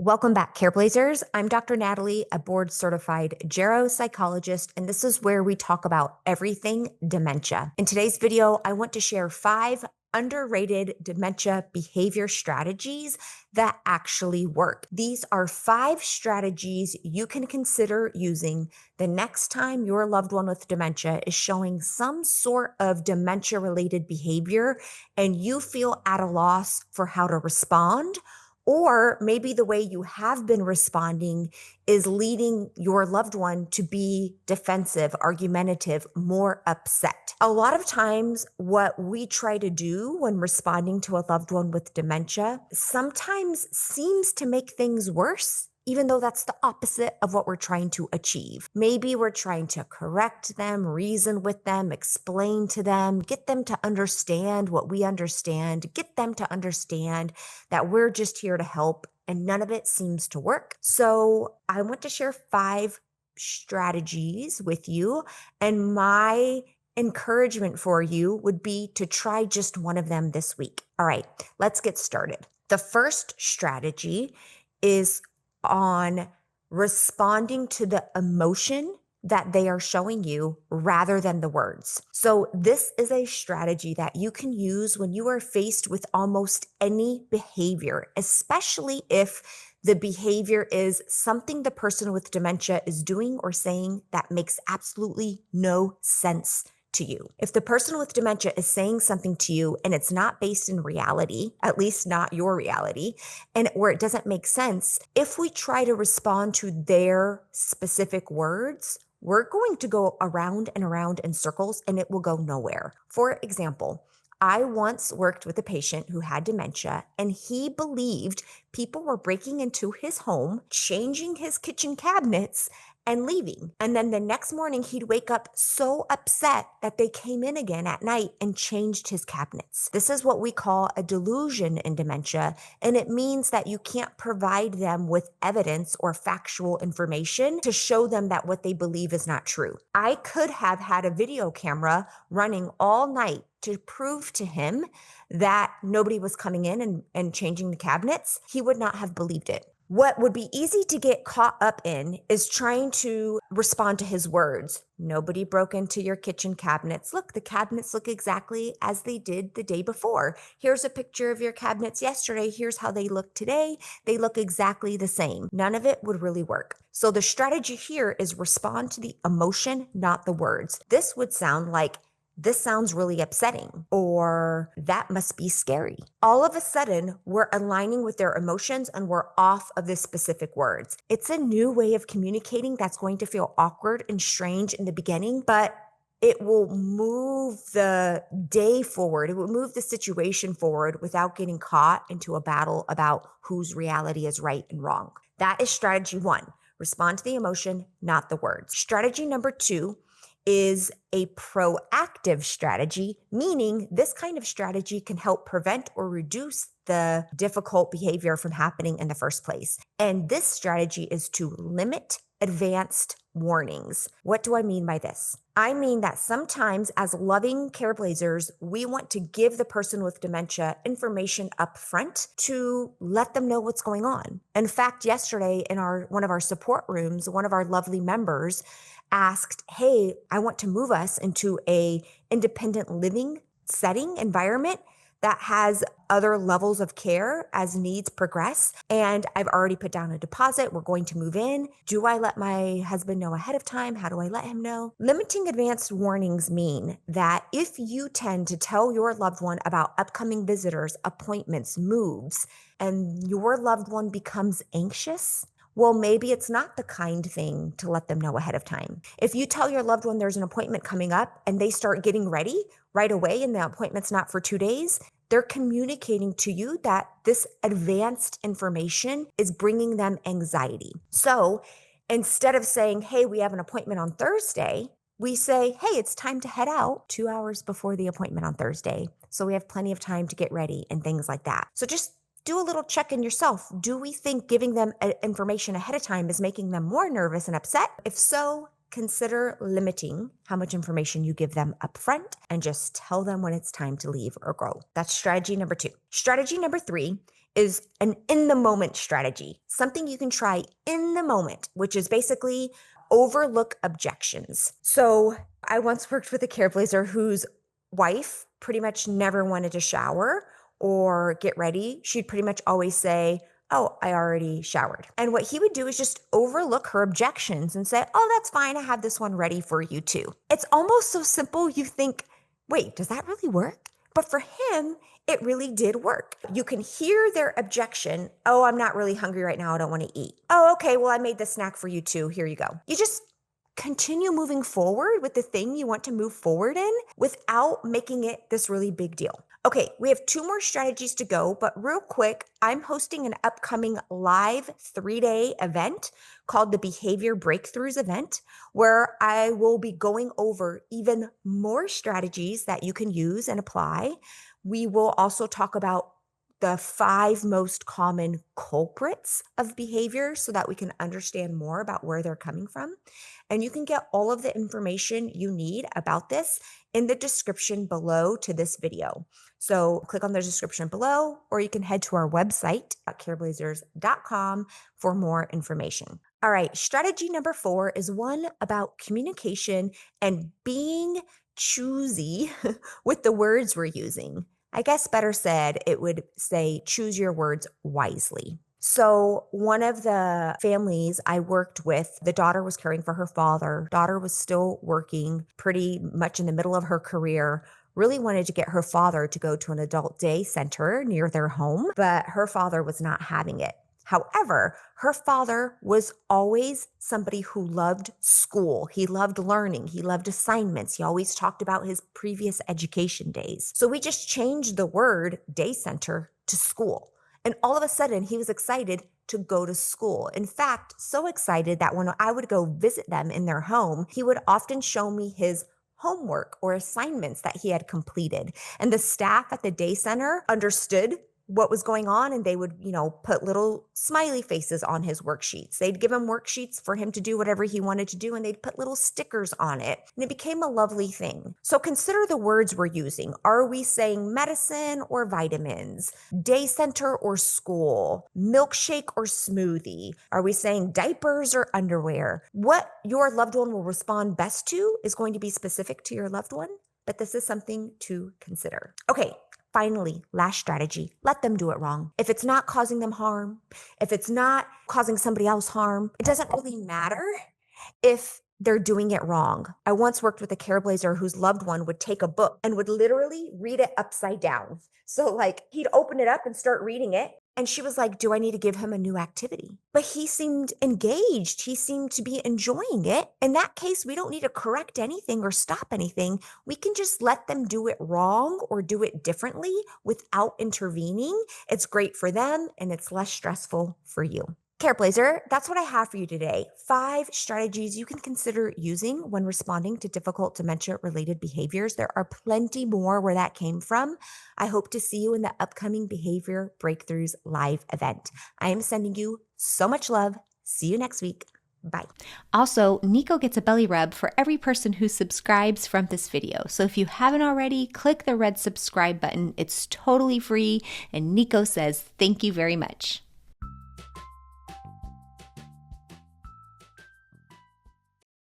Welcome back, Care Blazers. I'm Dr. Natalie, a board certified geropsychologist, and this is where we talk about everything dementia. In today's video, I want to share 5 underrated dementia behavior strategies that actually work. These are 5 strategies you can consider using the next time your loved one with dementia is showing some sort of dementia-related behavior and you feel at a loss for how to respond. Or maybe the way you have been responding is leading your loved one to be defensive, argumentative, more upset. A lot of times, what we try to do when responding to a loved one with dementia sometimes seems to make things worse, even though that's the opposite of what we're trying to achieve. Maybe we're trying to correct them, reason with them, explain to them, get them to understand what we understand, get them to understand that we're just here to help, and none of it seems to work. So I want to share 5 strategies with you, and my encouragement for you would be to try just one of them this week. All right, let's get started. The first strategy is on responding to the emotion that they are showing you rather than the words. So this is a strategy that you can use when you are faced with almost any behavior, especially if the behavior is something the person with dementia is doing or saying that makes absolutely no sense to you. If the person with dementia is saying something to you and it's not based in reality, at least not your reality, and where it doesn't make sense, if we try to respond to their specific words, we're going to go around and around in circles and it will go nowhere. For example, I once worked with a patient who had dementia, and he believed people were breaking into his home, changing his kitchen cabinets, and leaving. And then the next morning, he'd wake up so upset that they came in again at night and changed his cabinets. This is what we call a delusion in dementia, and it means that you can't provide them with evidence or factual information to show them that what they believe is not true. I could have had a video camera running all night to prove to him that nobody was coming in and changing the cabinets. He would not have believed it. What would be easy to get caught up in is trying to respond to his words. Nobody broke into your kitchen cabinets. Look, the cabinets look exactly as they did the day before. Here's a picture of your cabinets yesterday. Here's how they look today. They look exactly the same. None of it would really work. So the strategy here is respond to the emotion, not the words. This would sound like, this sounds really upsetting, or that must be scary. All of a sudden, we're aligning with their emotions and we're off of the specific words. It's a new way of communicating that's going to feel awkward and strange in the beginning, but it will move the day forward. It will move the situation forward without getting caught into a battle about whose reality is right and wrong. That is strategy 1. Respond to the emotion, not the words. Strategy number 2 is a proactive strategy, meaning this kind of strategy can help prevent or reduce the difficult behavior from happening in the first place. And this strategy is to limit advanced warnings. What do I mean by this? I mean that sometimes as loving care blazers, we want to give the person with dementia information up front to let them know what's going on. In fact, yesterday in one of our support rooms, one of our lovely members asked, hey, I want to move us into a independent living setting environment that has other levels of care as needs progress. And I've already put down a deposit. We're going to move in. Do I let my husband know ahead of time? How do I let him know? Limiting advanced warnings mean that if you tend to tell your loved one about upcoming visitors, appointments, moves, and your loved one becomes anxious, well, maybe it's not the kind thing to let them know ahead of time. If you tell your loved one there's an appointment coming up and they start getting ready right away and the appointment's not for 2 days, they're communicating to you that this advanced information is bringing them anxiety. So instead of saying, hey, we have an appointment on Thursday, we say, hey, it's time to head out 2 hours before the appointment on Thursday. So we have plenty of time to get ready and things like that. So just do a little check in yourself. Do we think giving them information ahead of time is making them more nervous and upset? If so, consider limiting how much information you give them up front and just tell them when it's time to leave or go. That's strategy number 2. Strategy number 3 is an in-the-moment strategy, something you can try in the moment, which is basically overlook objections. So I once worked with a care blazer whose wife pretty much never wanted to shower or get ready. She'd pretty much always say, "Oh, I already showered." And what he would do is just overlook her objections and say, "Oh, that's fine. I have this one ready for you too." It's almost so simple you think, wait, does that really work? But for him, it really did work. You can hear their objection. "Oh, I'm not really hungry right now. I don't want to eat." "Oh, okay. Well, I made the snack for you too. Here you go." You just continue moving forward with the thing you want to move forward in without making it this really big deal. Okay, we have 2 more strategies to go, but real quick, I'm hosting an upcoming live 3-day event called the Behavior Breakthroughs event, where I will be going over even more strategies that you can use and apply. We will also talk about the 5 most common culprits of behavior so that we can understand more about where they're coming from. And you can get all of the information you need about this in the description below to this video. So click on the description below, or you can head to our website at careblazers.com for more information. All right, strategy number 4 is one about communication and being choosy with the words we're using. I guess better said, it would say choose your words wisely. So one of the families I worked with, the daughter was caring for her father. Daughter was still working, pretty much in the middle of her career, really wanted to get her father to go to an adult day center near their home, but her father was not having it. However, her father was always somebody who loved school. He loved learning. He loved assignments. He always talked about his previous education days. So we just changed the word day center to school. And all of a sudden, he was excited to go to school. In fact, so excited that when I would go visit them in their home, he would often show me his homework or assignments that he had completed. And the staff at the day center understood what was going on, and they would, put little smiley faces on his worksheets. They'd give him worksheets for him to do whatever he wanted to do, and they'd put little stickers on it. And it became a lovely thing. So consider the words we're using. Are we saying medicine or vitamins? Day center or school? Milkshake or smoothie? Are we saying diapers or underwear? What your loved one will respond best to is going to be specific to your loved one, but this is something to consider. Okay. Finally, last strategy, let them do it wrong. If it's not causing them harm, if it's not causing somebody else harm, it doesn't really matter if they're doing it wrong. I once worked with a care blazer whose loved one would take a book and would literally read it upside down. So he'd open it up and start reading it. And she was like, "Do I need to give him a new activity?" But he seemed engaged. He seemed to be enjoying it. In that case, we don't need to correct anything or stop anything. We can just let them do it wrong or do it differently without intervening. It's great for them and it's less stressful for you. Care Blazer, that's what I have for you today. 5 strategies you can consider using when responding to difficult dementia-related behaviors. There are plenty more where that came from. I hope to see you in the upcoming Behavior Breakthroughs live event. I am sending you so much love. See you next week. Bye. Also, Nico gets a belly rub for every person who subscribes from this video. So if you haven't already, click the red subscribe button. It's totally free, and Nico says thank you very much.